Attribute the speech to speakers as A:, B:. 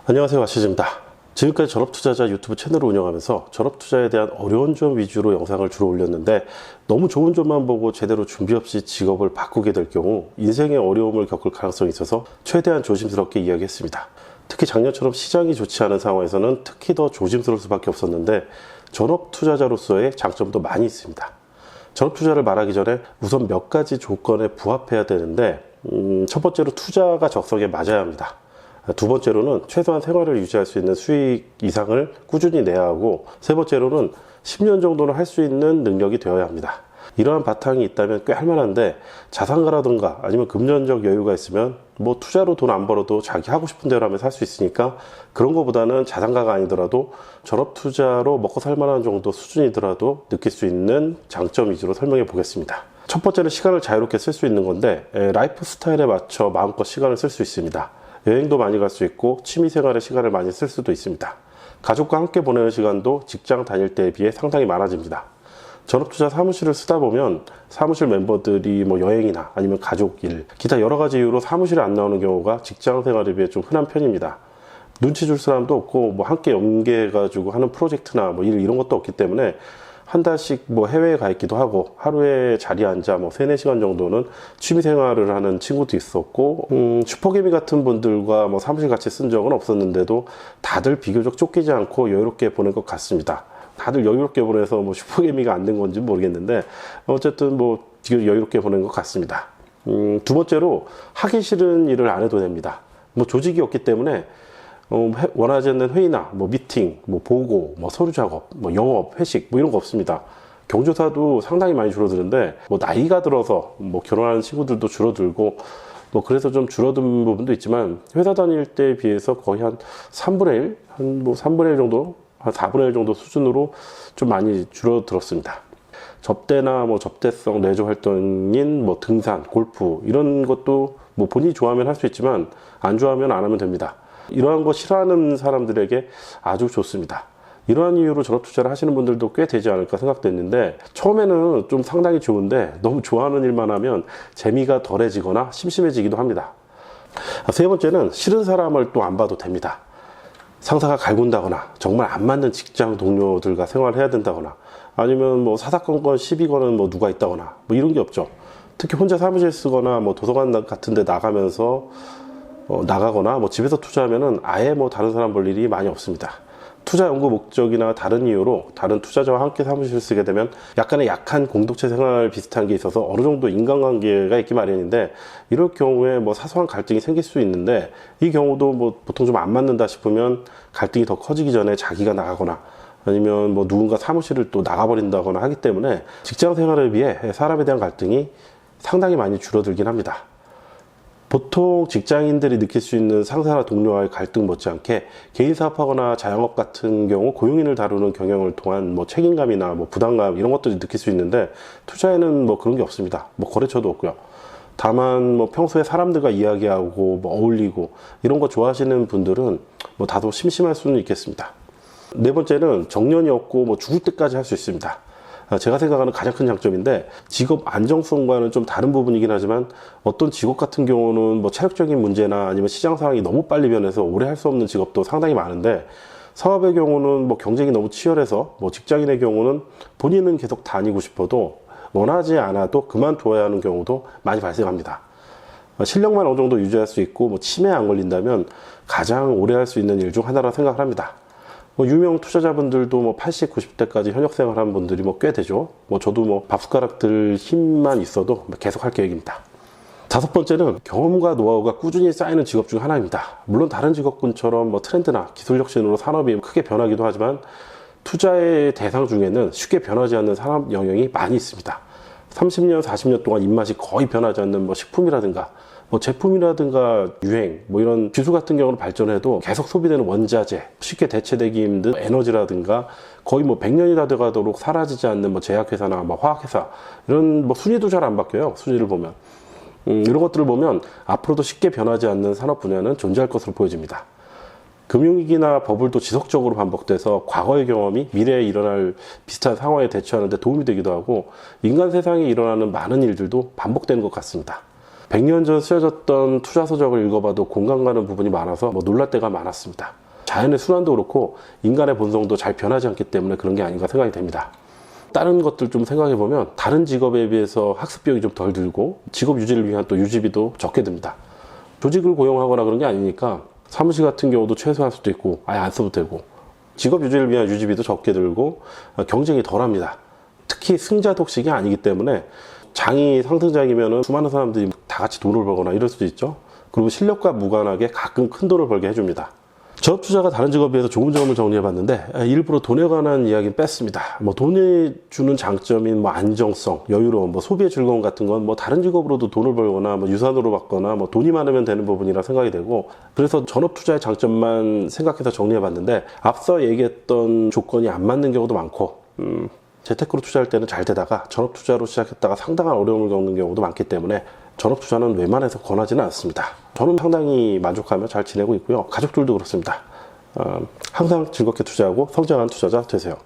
A: 안녕하세요, 와시즈입니다. 지금까지 전업투자자 유튜브 채널을 운영하면서 전업투자에 대한 어려운 점 위주로 영상을 주로 올렸는데, 너무 좋은 점만 보고 제대로 준비 없이 직업을 바꾸게 될 경우 인생의 어려움을 겪을 가능성이 있어서 최대한 조심스럽게 이야기했습니다. 특히 작년처럼 시장이 좋지 않은 상황에서는 특히 더 조심스러울 수밖에 없었는데, 전업투자자로서의 장점도 많이 있습니다. 전업투자를 말하기 전에 우선 몇 가지 조건에 부합해야 되는데, 첫 번째로 투자가 적성에 맞아야 합니다. 두 번째로는 최소한 생활을 유지할 수 있는 수익 이상을 꾸준히 내야 하고, 세 번째로는 10년 정도는 할 수 있는 능력이 되어야 합니다. 이러한 바탕이 있다면 꽤 할만한데, 자산가라든가 아니면 금전적 여유가 있으면 뭐 투자로 돈 안 벌어도 자기 하고 싶은 대로 하면 살 수 있으니까, 그런 거보다는 자산가가 아니더라도 전업투자로 먹고 살만한 정도 수준이더라도 느낄 수 있는 장점 위주로 설명해 보겠습니다. 첫 번째는 시간을 자유롭게 쓸 수 있는 건데, 라이프 스타일에 맞춰 마음껏 시간을 쓸 수 있습니다. 여행도 많이 갈 수 있고 취미생활에 시간을 많이 쓸 수도 있습니다. 가족과 함께 보내는 시간도 직장 다닐 때에 비해 상당히 많아집니다. 전업투자 사무실을 쓰다 보면 사무실 멤버들이 뭐 여행이나 아니면 가족 일, 기타 여러 가지 이유로 사무실에 안 나오는 경우가 직장 생활에 비해 좀 흔한 편입니다. 눈치 줄 사람도 없고, 뭐 함께 연계해가지고 하는 프로젝트나 뭐 일 이런 것도 없기 때문에 한 달씩 뭐 해외에 가 있기도 하고, 하루에 자리에 앉아 뭐 3-4시간 정도는 취미 생활을 하는 친구도 있었고, 슈퍼개미 같은 분들과 뭐 사무실 같이 쓴 적은 없었는데도 다들 비교적 쫓기지 않고 여유롭게 보낸 것 같습니다. 다들 여유롭게 보내서 뭐 슈퍼개미가 안 된 건지 모르겠는데, 어쨌든 뭐 여유롭게 보낸 것 같습니다. 두 번째로 하기 싫은 일을 안 해도 됩니다. 뭐 조직이 없기 때문에 원하지 않는 회의나 뭐 미팅, 뭐 보고, 뭐 서류 작업, 뭐 영업, 회식 뭐 이런 거 없습니다. 경조사도 상당히 많이 줄어드는데, 뭐 나이가 들어서 뭐 결혼하는 친구들도 줄어들고, 뭐 그래서 좀 줄어든 부분도 있지만, 회사 다닐 때에 비해서 거의 한 3분의 1, 한 뭐 3분의 1 정도, 한 4분의 1 정도 수준으로 좀 많이 줄어들었습니다. 접대나 뭐 접대성 내조 활동인 뭐 등산, 골프 이런 것도 뭐 본인이 좋아하면 할 수 있지만 안 좋아하면 안 하면 됩니다. 이러한 거 싫어하는 사람들에게 아주 좋습니다. 이러한 이유로 전업투자를 하시는 분들도 꽤 되지 않을까 생각됐는데, 처음에는 좀 상당히 좋은데 너무 좋아하는 일만 하면 재미가 덜해지거나 심심해지기도 합니다. 세 번째는 싫은 사람을 또 안 봐도 됩니다. 상사가 갈군다거나 정말 안 맞는 직장 동료들과 생활을 해야 된다거나, 아니면 뭐 사사건건 시비 거는 뭐 누가 있다거나 뭐 이런 게 없죠. 특히 혼자 사무실 쓰거나 뭐 도서관 같은 데 나가면서 나가거나 뭐 집에서 투자하면은 아예 뭐 다른 사람 볼 일이 많이 없습니다. 투자 연구 목적이나 다른 이유로 다른 투자자와 함께 사무실을 쓰게 되면 약간의 약한 공동체 생활 비슷한 게 있어서 어느 정도 인간관계가 있기 마련인데, 이럴 경우에 뭐 사소한 갈등이 생길 수 있는데, 이 경우도 뭐 보통 좀 안 맞는다 싶으면 갈등이 더 커지기 전에 자기가 나가거나 아니면 뭐 누군가 사무실을 또 나가버린다거나 하기 때문에 직장 생활에 비해 사람에 대한 갈등이 상당히 많이 줄어들긴 합니다. 보통 직장인들이 느낄 수 있는 상사나 동료와의 갈등 못지않게 개인 사업하거나 자영업 같은 경우 고용인을 다루는 경영을 통한 뭐 책임감이나 뭐 부담감 이런 것들을 느낄 수 있는데, 투자에는 뭐 그런 게 없습니다. 뭐 거래처도 없고요. 다만 뭐 평소에 사람들과 이야기하고 뭐 어울리고 이런 거 좋아하시는 분들은 뭐 다소 심심할 수는 있겠습니다. 네 번째는 정년이 없고 뭐 죽을 때까지 할 수 있습니다. 제가 생각하는 가장 큰 장점인데, 직업 안정성과는 좀 다른 부분이긴 하지만, 어떤 직업 같은 경우는 뭐 체력적인 문제나 아니면 시장 상황이 너무 빨리 변해서 오래 할 수 없는 직업도 상당히 많은데, 사업의 경우는 뭐 경쟁이 너무 치열해서 뭐 직장인의 경우는 본인은 계속 다니고 싶어도 원하지 않아도 그만둬야 하는 경우도 많이 발생합니다. 실력만 어느 정도 유지할 수 있고 뭐 치매에 안 걸린다면 가장 오래 할 수 있는 일 중 하나라 생각을 합니다. 뭐 유명 투자자분들도 뭐 80, 90대까지 현역 생활하는 분들이 뭐 꽤 되죠. 뭐 저도 뭐 밥숟가락 들 힘만 있어도 계속 할 계획입니다. 다섯 번째는 경험과 노하우가 꾸준히 쌓이는 직업 중 하나입니다. 물론 다른 직업군처럼 뭐 트렌드나 기술 혁신으로 산업이 크게 변하기도 하지만, 투자의 대상 중에는 쉽게 변하지 않는 산업 영역이 많이 있습니다. 30년, 40년 동안 입맛이 거의 변하지 않는 뭐 식품이라든가 뭐 제품이라든가 유행, 뭐 이런 기술 같은 경우는 발전해도 계속 소비되는 원자재, 쉽게 대체되기 힘든 에너지라든가 거의 뭐 100년이 다 돼가도록 사라지지 않는 뭐 제약회사나 뭐 화학회사, 이런 뭐 순위도 잘 안 바뀌어요. 순위를 보면. 이런 것들을 보면 앞으로도 쉽게 변하지 않는 산업 분야는 존재할 것으로 보여집니다. 금융위기나 버블도 지속적으로 반복돼서 과거의 경험이 미래에 일어날 비슷한 상황에 대처하는 데 도움이 되기도 하고, 인간 세상에 일어나는 많은 일들도 반복되는 것 같습니다. 100년 전 쓰여졌던 투자 서적을 읽어봐도 공감 가는 부분이 많아서 놀랄 때가 많았습니다. 자연의 순환도 그렇고 인간의 본성도 잘 변하지 않기 때문에 그런 게 아닌가 생각이 됩니다. 다른 것들 좀 생각해보면 다른 직업에 비해서 학습 비용이 좀 덜 들고 직업 유지를 위한 또 유지비도 적게 듭니다. 조직을 고용하거나 그런 게 아니니까 사무실 같은 경우도 최소화할 수도 있고 아예 안 써도 되고 직업 유지를 위한 유지비도 적게 들고 경쟁이 덜합니다. 특히 승자 독식이 아니기 때문에 장이 상승장이면 수많은 사람들이 다 같이 돈을 벌거나 이럴 수도 있죠. 그리고 실력과 무관하게 가끔 큰 돈을 벌게 해줍니다. 전업투자가 다른 직업에 비해서 좋은 점을 정리해봤는데 일부러 돈에 관한 이야기는 뺐습니다. 돈이 주는 장점인 안정성, 여유로움, 소비의 즐거움 같은 건 다른 직업으로도 돈을 벌거나 유산으로 받거나 돈이 많으면 되는 부분이라 생각이 되고, 그래서 전업투자의 장점만 생각해서 정리해봤는데 앞서 얘기했던 조건이 안 맞는 경우도 많고 재테크로 투자할 때는 잘 되다가 전업투자로 시작했다가 상당한 어려움을 겪는 경우도 많기 때문에 전업투자는 웬만해서 권하지는 않습니다. 저는 상당히 만족하며 잘 지내고 있고요. 가족들도 그렇습니다. 항상 즐겁게 투자하고 성장한 투자자 되세요.